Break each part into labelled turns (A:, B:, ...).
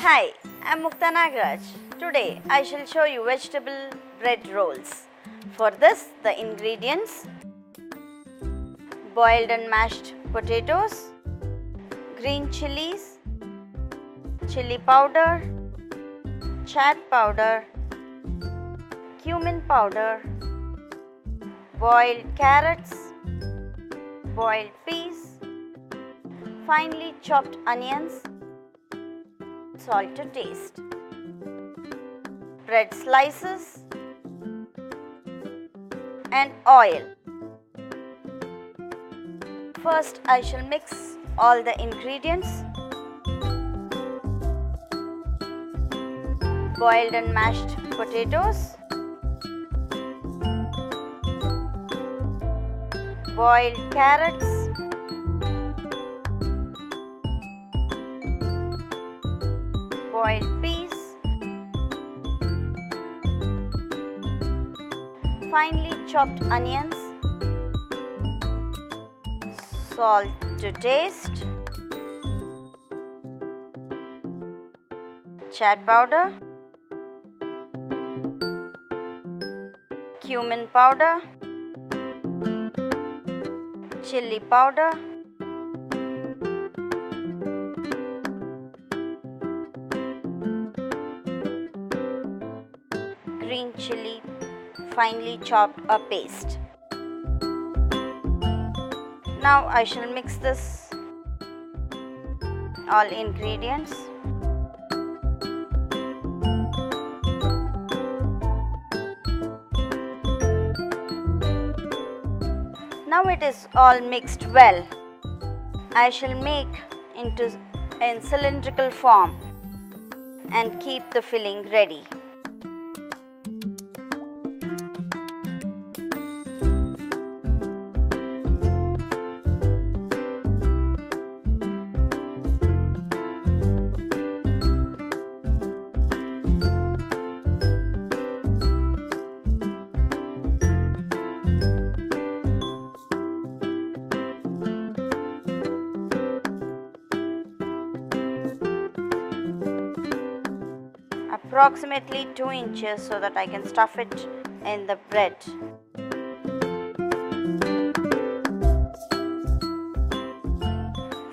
A: Hi, I'm Mukta Nagaraj. Today I shall show you vegetable bread rolls. For this, the ingredients: boiled and mashed potatoes, green chilies, chili powder, chaat powder, cumin powder, boiled carrots, boiled peas, finely chopped onions, salt to taste, bread slices and oil. First I shall mix all the ingredients. Boiled and mashed potatoes, boiled carrots, boiled peas, finely chopped onions, salt to taste, chaat powder, cumin powder, chili powder, green chili finely chopped or paste. Now I shall mix this all ingredients. Now it is all mixed well. I shall make in cylindrical form and keep the filling ready. Approximately 2 inches so that I can stuff it in the bread.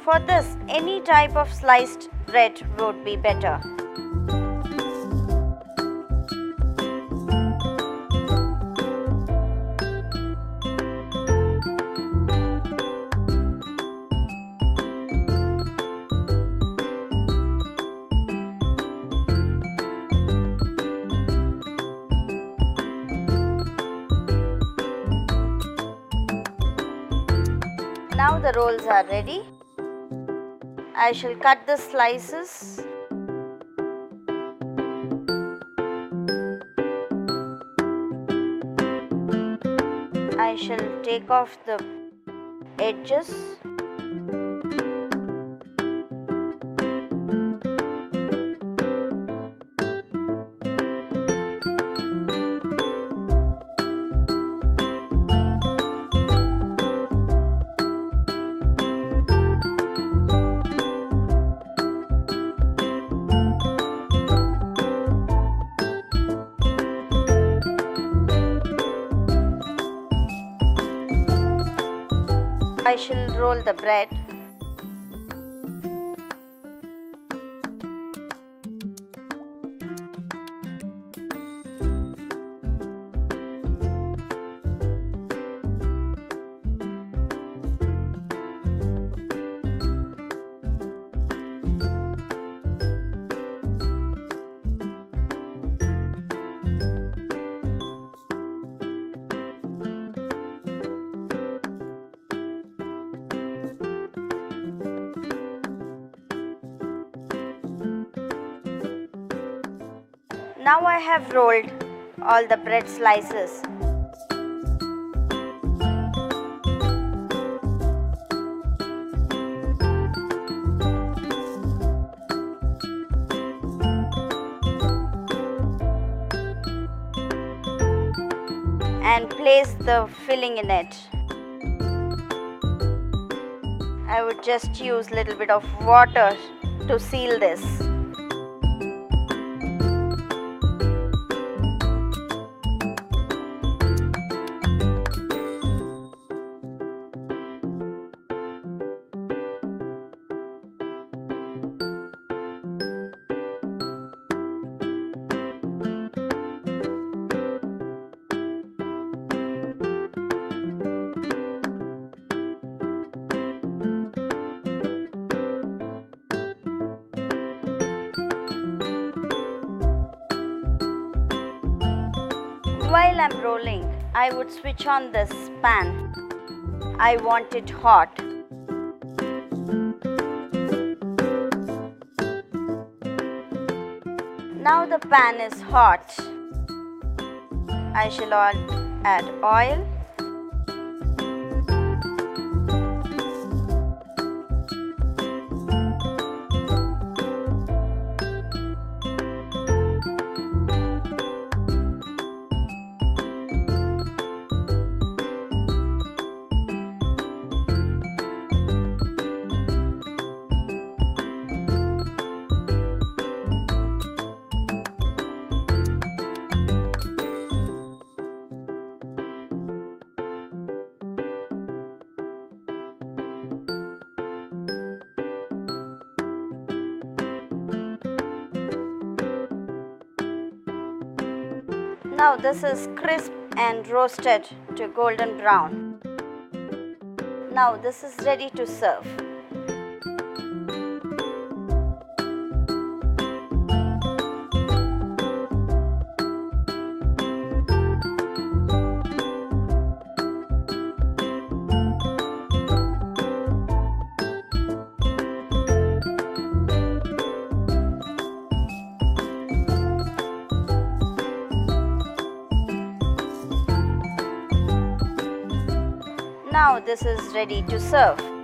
A: For this, any type of sliced bread would be better. Now the rolls are ready. I shall cut the slices. I shall take off the edges. I shall roll the bread. Now I have rolled all the bread slices. And place the filling in it. I would just use a little bit of water to seal this. while I'm rolling, I would switch on this pan. I want it hot. Now the pan is hot. I shall add oil. Now this is crisp and roasted to golden brown. Now this is ready to serve. Now this is ready to serve.